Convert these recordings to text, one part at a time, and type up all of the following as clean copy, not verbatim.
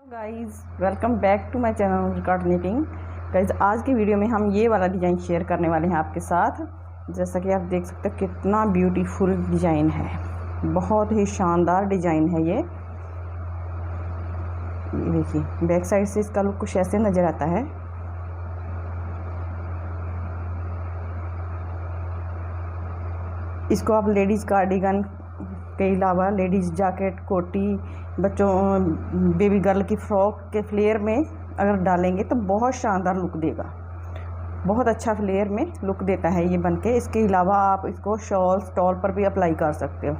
Guys welcome back to my channel record knitting. Guys आज की video में हम ये वाला डिज़ाइन शेयर करने वाले हैं आपके साथ। जैसा कि आप देख सकते हैं कितना ब्यूटीफुल डिज़ाइन है, बहुत ही शानदार डिज़ाइन है ये देखिए बैक साइड से इसका लुक कुछ ऐसे नज़र आता है। इसको आप लेडीज़ कार्डिगन के अलावा लेडीज़ जैकेट, कोटी, बच्चों बेबी गर्ल की फ्रॉक के फ्लेयर में अगर डालेंगे तो बहुत शानदार लुक देगा, बहुत अच्छा फ्लेयर में लुक देता है ये बनके। इसके अलावा आप इसको शॉल स्टॉल पर भी अप्लाई कर सकते हो।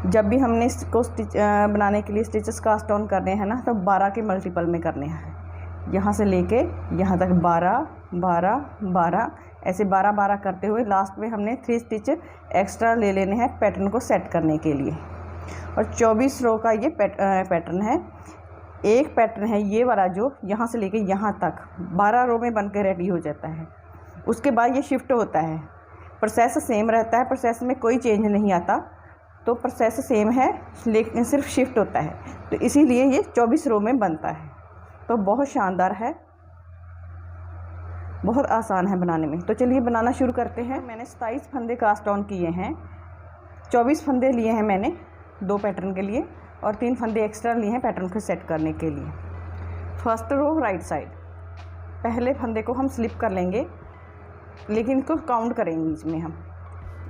जब भी हमने इसको स्टिच बनाने के लिए स्टिचेस कास्ट ऑन करने हैं ना, तो 12 के मल्टीपल में करने हैं। यहाँ से लेके यहाँ तक 12 12 12 ऐसे 12 12 करते हुए लास्ट में हमने 3 स्टिच एक्स्ट्रा ले लेने हैं पैटर्न को सेट करने के लिए। और 24 रो का ये पैटर्न है। एक पैटर्न है ये वाला जो यहाँ से लेके यहाँ तक 12 रो में बनकर रेडी हो जाता है। उसके बाद ये शिफ्ट होता है, प्रोसेस सेम रहता है, प्रोसेस में कोई चेंज नहीं आता, तो प्रोसेस सेम है लेकिन सिर्फ शिफ्ट होता है। तो इसीलिए ये 24 रो में बनता है। तो बहुत शानदार है, बहुत आसान है बनाने में। तो चलिए बनाना शुरू करते हैं। मैंने 27 फंदे कास्ट ऑन किए हैं, 24 फंदे लिए हैं मैंने 2 पैटर्न के लिए, और 3 फंदे एक्स्ट्रा लिए हैं पैटर्न को सेट करने के लिए। फर्स्ट रो राइट साइड, पहले फंदे को हम स्लिप कर लेंगे लेकिन इसको काउंट करेंगे इसमें हम।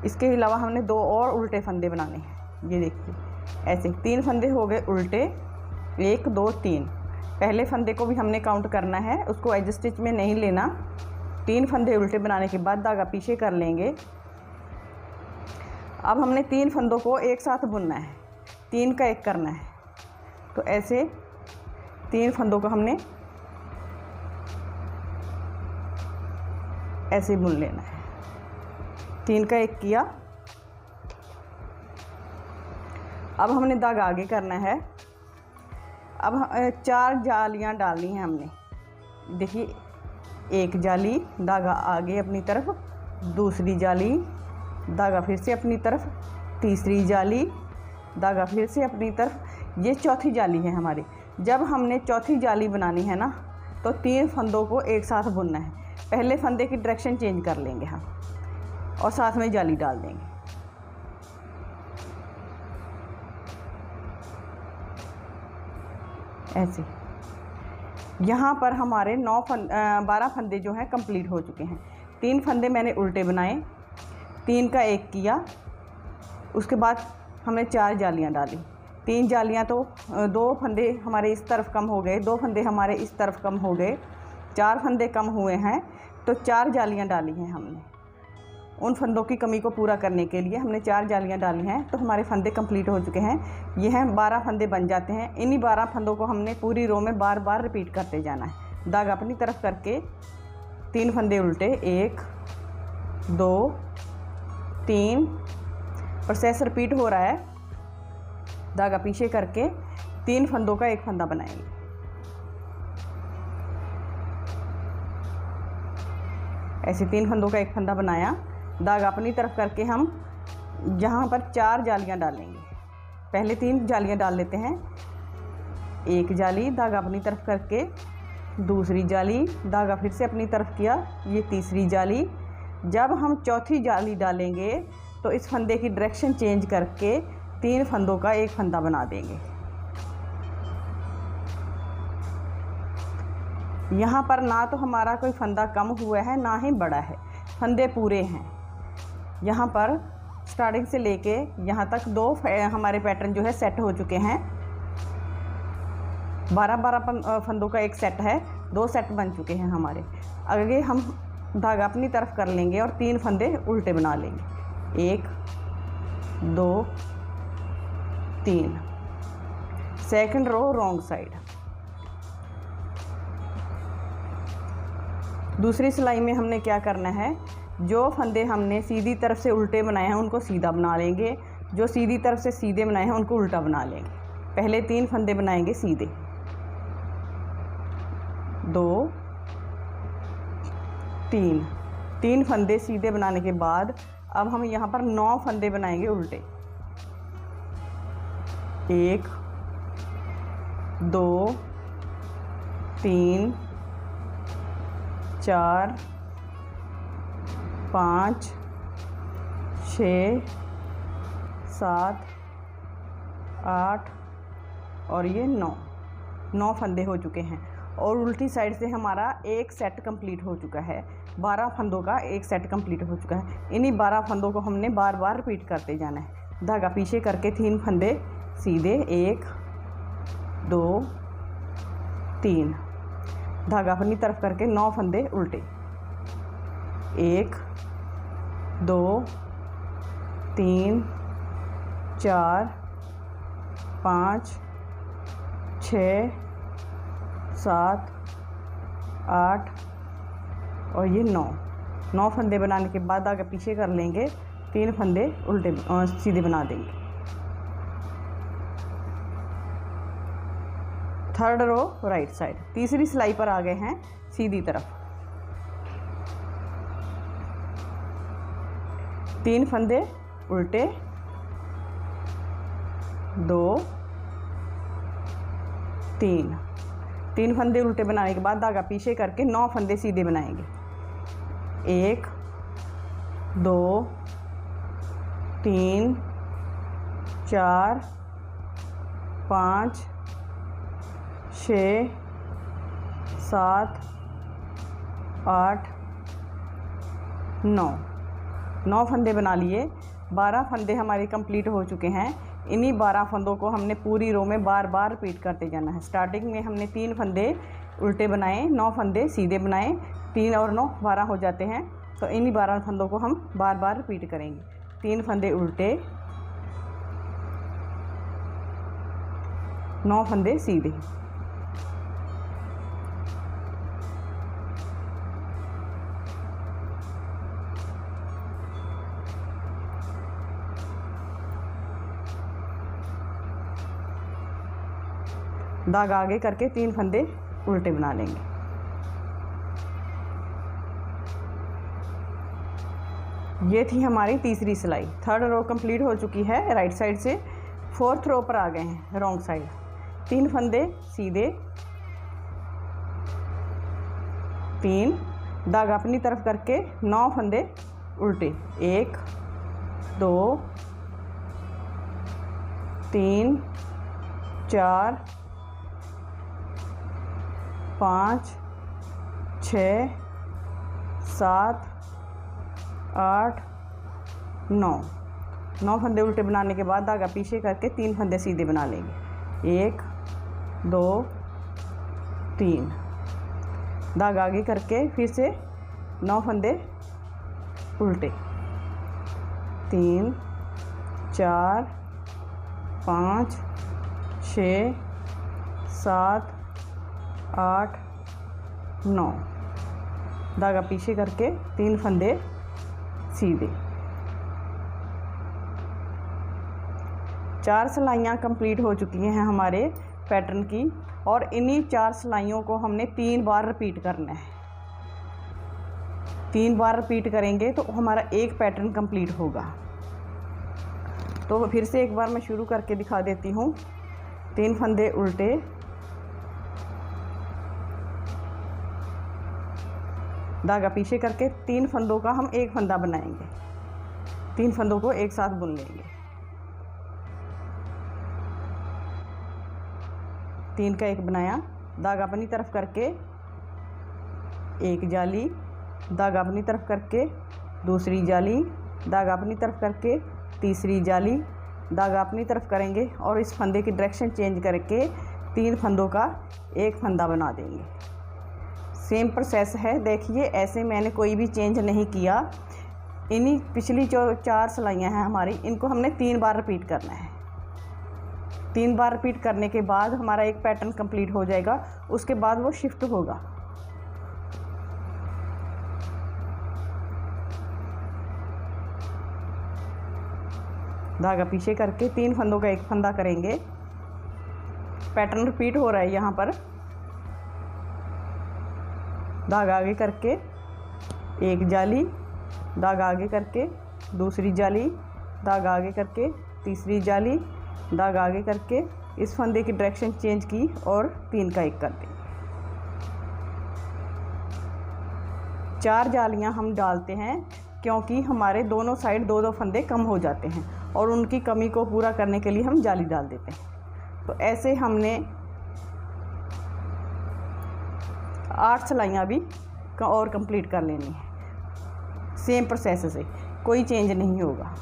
इसके अलावा हमने 2 और उल्टे फंदे बनाने हैं। ये देखिए ऐसे 3 फंदे हो गए उल्टे, 1 2 3। पहले फंदे को भी हमने काउंट करना है, उसको एज स्टिच में नहीं लेना। 3 फंदे उल्टे बनाने के बाद धागा पीछे कर लेंगे। अब हमने 3 फंदों को एक साथ बुनना है, 3 का 1 करना है। तो ऐसे 3 फंदों को हमने ऐसे बुन लेना है, 3 का 1 किया। अब हमने धागा आगे करना है। अब 4 जालियां डालनी हैं हमने। देखिए 1 जाली, धागा आगे अपनी तरफ, दूसरी जाली, धागा फिर से अपनी तरफ, तीसरी जाली, धागा फिर से अपनी तरफ, ये चौथी जाली है हमारी। जब हमने चौथी जाली बनानी है ना, तो 3 फंदों को एक साथ बुनना है। पहले फंदे की डायरेक्शन चेंज कर लेंगे हम और साथ में जाली डाल देंगे। ऐसे यहाँ पर हमारे 12 फंदे जो हैं कंप्लीट हो चुके हैं। 3 फंदे मैंने उल्टे बनाए, 3 का 1 किया। उसके बाद हमने 4 जालियाँ डाली। 3 जालियाँ तो 2 फंदे हमारे इस तरफ कम हो गए, 2 फंदे हमारे इस तरफ कम हो गए, 4 फंदे कम हुए हैं, तो 4 जालियाँ डाली हैं हमने। उन फंदों की कमी को पूरा करने के लिए हमने 4 जालियाँ डाली हैं, तो हमारे फंदे कंप्लीट हो चुके हैं। ये हैं 12 फंदे बन जाते हैं। इन्हीं 12 फंदों को हमने पूरी रो में बार बार रिपीट करते जाना है। धागा अपनी तरफ करके 3 फंदे उल्टे, 1 2 3, प्रोसेस रिपीट हो रहा है। धागा पीछे करके 3 फंदों का 1 फंदा बनाएंगे। ऐसे 3 फंदों का 1 फंदा बनाया। धागा अपनी तरफ करके हम यहाँ पर 4 जालियाँ डालेंगे। पहले 3 जालियाँ डाल लेते हैं। 1 जाली, धागा अपनी तरफ करके, दूसरी जाली, धागा फिर से अपनी तरफ किया, ये तीसरी जाली। जब हम चौथी जाली डालेंगे तो इस फंदे की डायरेक्शन चेंज करके 3 फंदों का 1 फंदा बना देंगे। यहाँ पर ना तो हमारा कोई फंदा कम हुआ है ना ही बड़ा है, फंदे पूरे हैं। यहाँ पर स्टार्टिंग से लेके यहाँ तक 2 हमारे पैटर्न जो है सेट हो चुके हैं। 12 फंदों का 1 सेट है, 2 सेट बन चुके हैं हमारे। आगे हम धागा अपनी तरफ कर लेंगे और 3 फंदे उल्टे बना लेंगे, 1 2 3। Second row wrong side. दूसरी सिलाई में हमने क्या करना है, जो फंदे हमने सीधी तरफ से उल्टे बनाए हैं उनको सीधा बना लेंगे, जो सीधी तरफ से सीधे बनाए हैं उनको उल्टा बना लेंगे। पहले 3 फंदे बनाएंगे सीधे, 2 3, 3 फंदे सीधे बनाने के बाद अब हम यहाँ पर 9 फंदे बनाएंगे उल्टे, 1 2 3 4 5 6 7 8 और ये 9 फंदे हो चुके हैं। और उल्टी साइड से हमारा एक सेट कंप्लीट हो चुका है। 12 फंदों का एक सेट कंप्लीट हो चुका है। इन्हीं 12 फंदों को हमने बार बार रिपीट करते जाना है। धागा पीछे करके 3 फंदे सीधे, 1 2 3, धागा अपनी तरफ करके 9 फंदे उल्टे, 1 2 3 4 5 6 7 8 और ये 9 फंदे बनाने के बाद आगे पीछे कर लेंगे, 3 फंदे उल्टे सीधे बना देंगे। थर्ड रो राइट साइड, तीसरी सिलाई पर आ गए हैं सीधी तरफ। 3 फंदे उल्टे, 2 3 फंदे उल्टे बनाने के बाद धागा पीछे करके 9 फंदे सीधे बनाएंगे। 1 2 3 4 5 6 7 8 9 फंदे बना लिए। 12 फंदे हमारे कंप्लीट हो चुके हैं। इन्हीं 12 फंदों को हमने पूरी रो में बार बार रिपीट करते जाना है। स्टार्टिंग में हमने 3 फंदे उल्टे बनाए, 9 फंदे सीधे बनाए, 3 और 9 12 हो जाते हैं। तो इन्हीं 12 फंदों को हम बार बार रिपीट करेंगे। 3 फंदे उल्टे, 9 फंदे सीधे, दाग आगे करके 3 फंदे उल्टे बना लेंगे। ये थी हमारी तीसरी सिलाई। थर्ड रो कंप्लीट हो चुकी है राइट साइड से। फोर्थ रो पर आ गए हैं रॉन्ग साइड। 3 फंदे सीधे, 3, दाग अपनी तरफ करके 9 फंदे उल्टे, 1 2 3 4 5 6 7 8 9 फंदे उल्टे बनाने के बाद धागा पीछे करके 3 फंदे सीधे बना लेंगे। 1 2 3, धागा आगे करके फिर से 9 फंदे उल्टे, 3 4 5 6 7 8 9, धागा पीछे करके 3 फंदे सीधे। 4 सिलाइयाँ कंप्लीट हो चुकी हैं हमारे पैटर्न की। और इन्हीं 4 सिलाइयों को हमने 3 बार रिपीट करना है। 3 बार रिपीट करेंगे तो हमारा एक पैटर्न कंप्लीट होगा। तो फिर से एक बार मैं शुरू करके दिखा देती हूँ। 3 फंदे उल्टे, धागा पीछे करके 3 फंदों का हम एक फंदा बनाएंगे। 3 फंदों को एक साथ बुन लेंगे। 3 का एक बनाया, धागा अपनी तरफ करके एक जाली, धागा अपनी तरफ करके दूसरी जाली, धागा अपनी तरफ करके तीसरी जाली, धागा अपनी तरफ करेंगे और इस फंदे की डायरेक्शन चेंज करके 3 फंदों का एक फंदा बना देंगे। सेम प्रोसेस है। देखिए ऐसे मैंने कोई भी चेंज नहीं किया। इन्हीं पिछली जो 4 सिलाइयाँ हैं हमारी, इनको हमने 3 बार रिपीट करना है। 3 बार रिपीट करने के बाद हमारा एक पैटर्न कंप्लीट हो जाएगा। उसके बाद वो शिफ्ट होगा। धागा पीछे करके 3 फंदों का एक फंदा करेंगे। पैटर्न रिपीट हो रहा है यहाँ पर। धागा आगे करके एक जाली, धागा आगे करके दूसरी जाली, धागा आगे करके तीसरी जाली, धागा आगे करके इस फंदे की डायरेक्शन चेंज की और 3 का 1 कर दें। 4 जालियां हम डालते हैं क्योंकि हमारे दोनों साइड 2-2 फंदे कम हो जाते हैं और उनकी कमी को पूरा करने के लिए हम जाली डाल देते हैं। तो ऐसे हमने 8 सिलाइयाँ भी और कंप्लीट कर लेनी है। सेम प्रोसेस से कोई चेंज नहीं होगा।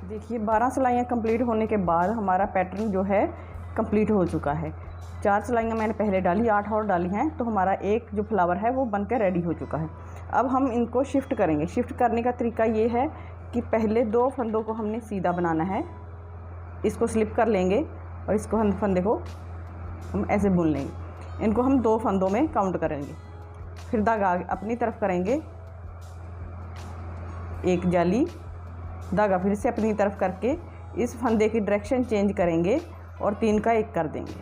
देखिए 12 सिलाइयाँ कंप्लीट होने के बाद हमारा पैटर्न जो है कंप्लीट हो चुका है। 4 सिलाइयाँ मैंने पहले डाली, 8 और डाली हैं, तो हमारा एक जो फ्लावर है वो बनकर रेडी हो चुका है। अब हम इनको शिफ्ट करेंगे। शिफ्ट करने का तरीका ये है कि पहले 2 फंदों को हमने सीधा बनाना है, इसको स्लिप कर लेंगे और इसको हम फंदे को हम ऐसे बुन लेंगे। इनको हम 2 फंदों में काउंट करेंगे, फिर धागा अपनी तरफ करेंगे, एक जाली, धागा फिर से अपनी तरफ करके इस फंदे की डायरेक्शन चेंज करेंगे और 3 का 1 कर देंगे।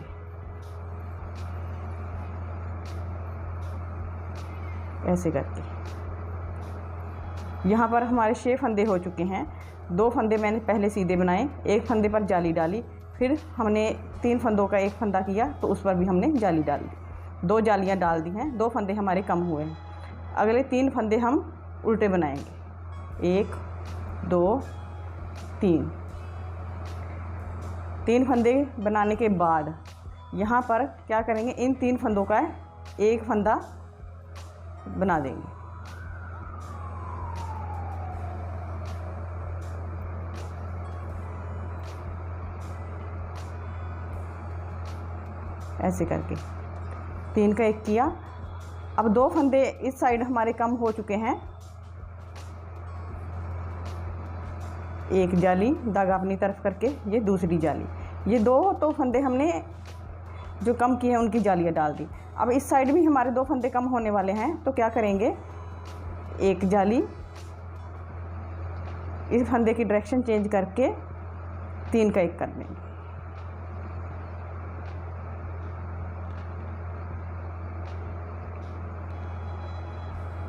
ऐसे करके यहाँ पर हमारे 6 फंदे हो चुके हैं। 2 फंदे मैंने पहले सीधे बनाए, एक फंदे पर जाली डाली, फिर हमने 3 फंदों का 1 फंदा किया तो उस पर भी हमने जाली डाली। 2 जालियाँ डाल दी हैं, 2 फंदे हमारे कम हुए हैं। अगले 3 फंदे हम उल्टे बनाएंगे, 1 2 3 फंदे बनाने के बाद यहाँ पर क्या करेंगे, इन 3 फंदों का 1 फंदा बना देंगे। ऐसे करके 3 का 1 किया। अब 2 फंदे इस साइड हमारे कम हो चुके हैं, एक जाली, धागा अपनी तरफ करके ये दूसरी जाली, ये 2 तो फंदे हमने जो कम किए हैं उनकी जालियाँ डाल दी। अब इस साइड भी हमारे 2 फंदे कम होने वाले हैं, तो क्या करेंगे, एक जाली, इस फंदे की डायरेक्शन चेंज करके 3 का 1 कर देंगे।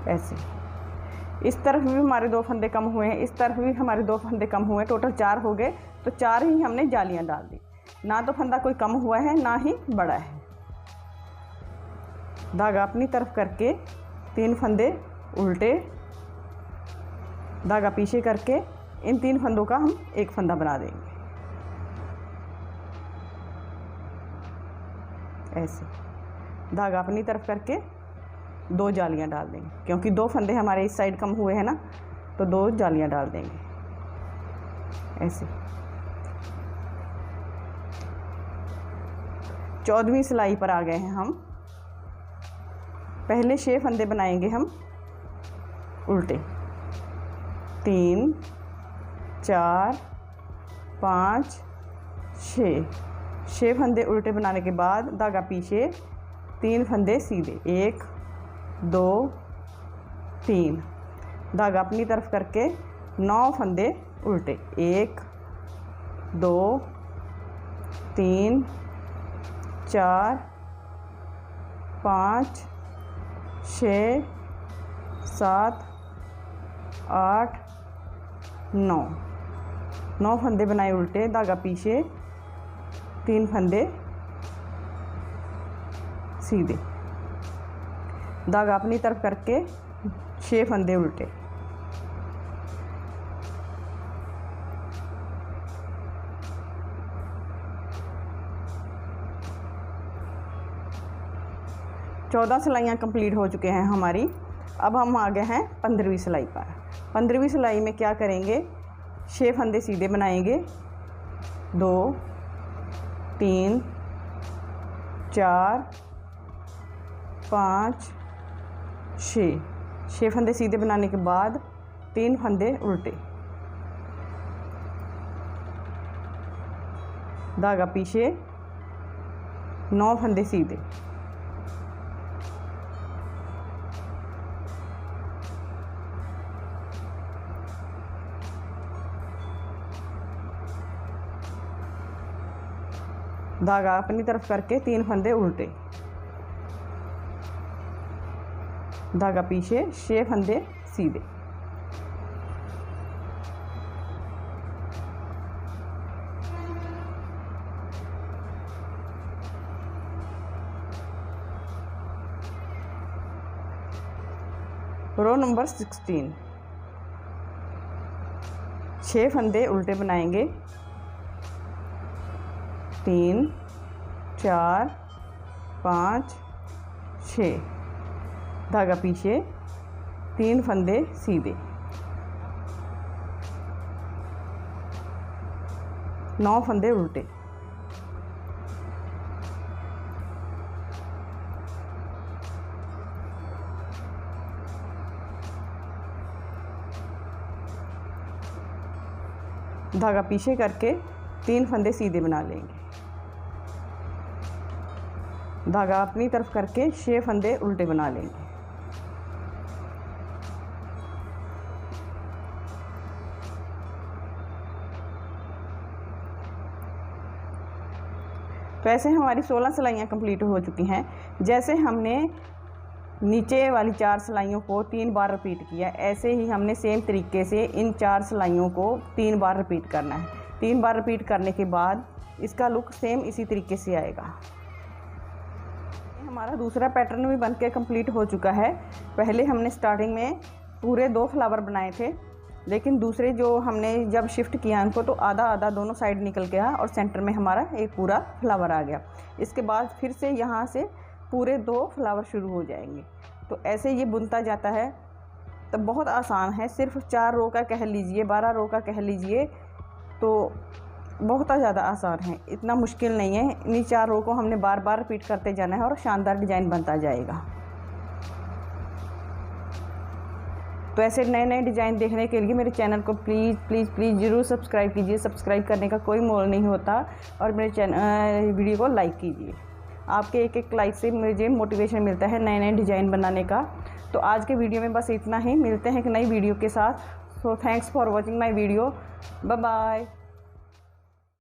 ऐसे इस तरफ भी हमारे 2 फंदे कम हुए हैं, इस तरफ भी हमारे 2 फंदे कम हुए हैं, टोटल 4 हो गए। तो 4 ही हमने जालियां डाल दी, ना तो फंदा कोई कम हुआ है ना ही बड़ा है। धागा अपनी तरफ करके 3 फंदे उल्टे, धागा पीछे करके इन 3 फंदों का हम 1 फंदा बना देंगे। ऐसे धागा अपनी तरफ करके 2 जालियां डाल देंगे, क्योंकि 2 फंदे हमारे इस साइड कम हुए हैं ना, तो 2 जालियां डाल देंगे। ऐसे 14वीं सिलाई पर आ गए हैं हम। पहले 6 फंदे बनाएंगे हम उल्टे, 3 4 5 6 फंदे उल्टे बनाने के बाद धागा पीछे, 3 फंदे सीधे, 1 2 3, धागा अपनी तरफ करके 9 फंदे उल्टे, 1 2 3 4 5 6 7 8 9 फंदे बनाए उल्टे, धागा पीछे, 3 फंदे सीधे, धागा अपनी तरफ करके 6 फंदे उल्टे। चौदह सिलाइयाँ कंप्लीट हो चुके हैं हमारी। अब हम आ गए हैं 15वीं सिलाई पर। 15वीं सिलाई में क्या करेंगे, 6 फंदे सीधे बनाएंगे, 2 3 4 5 6 फंदे सीधे बनाने के बाद 3 फंदे उल्टे, धागा पीछे, 9 फंदे सीधे, धागा अपनी तरफ करके 3 फंदे उल्टे, धागा पीछे, 6 फंदे सीधे। रो नंबर 16, 6 फंदे उल्टे बनाएंगे, 3 4 5 6, धागा पीछे, 3 फंदे सीधे, 9 फंदे उल्टे। धागा पीछे करके 3 फंदे सीधे बना लेंगे, धागा अपनी तरफ करके 6 फंदे उल्टे बना लेंगे। तो ऐसे हमारी 16 सिलाइयाँ कंप्लीट हो चुकी हैं। जैसे हमने नीचे वाली 4 सिलाइयों को 3 बार रिपीट किया, ऐसे ही हमने सेम तरीके से इन 4 सिलाइयों को 3 बार रिपीट करना है। 3 बार रिपीट करने के बाद इसका लुक सेम इसी तरीके से आएगा। हमारा दूसरा पैटर्न भी बनके कंप्लीट हो चुका है। पहले हमने स्टार्टिंग में पूरे 2 फ्लावर बनाए थे, लेकिन दूसरे जो हमने जब शिफ्ट किया उनको तो आधा आधा दोनों साइड निकल गया और सेंटर में हमारा एक पूरा फ्लावर आ गया। इसके बाद फिर से यहाँ से पूरे 2 फ्लावर शुरू हो जाएंगे। तो ऐसे ये बुनता जाता है। तो बहुत आसान है, सिर्फ 4 रो का कह लीजिए, 12 रो का कह लीजिए, तो बहुत ज़्यादा आसान है, इतना मुश्किल नहीं है। इन्हीं 4 रो को हमने बार बार रिपीट करते जाना है और शानदार डिज़ाइन बनता जाएगा। तो ऐसे नए नए डिज़ाइन देखने के लिए मेरे चैनल को प्लीज़ प्लीज़ प्लीज़ ज़रूर सब्सक्राइब कीजिए। सब्सक्राइब करने का कोई मोल नहीं होता, और मेरे वीडियो को लाइक कीजिए। आपके एक एक लाइक से मुझे मोटिवेशन मिलता है नए नए डिज़ाइन बनाने का। तो आज के वीडियो में बस इतना ही, मिलते हैं एक नई वीडियो के साथ। So thanks for watching my video, bye bye.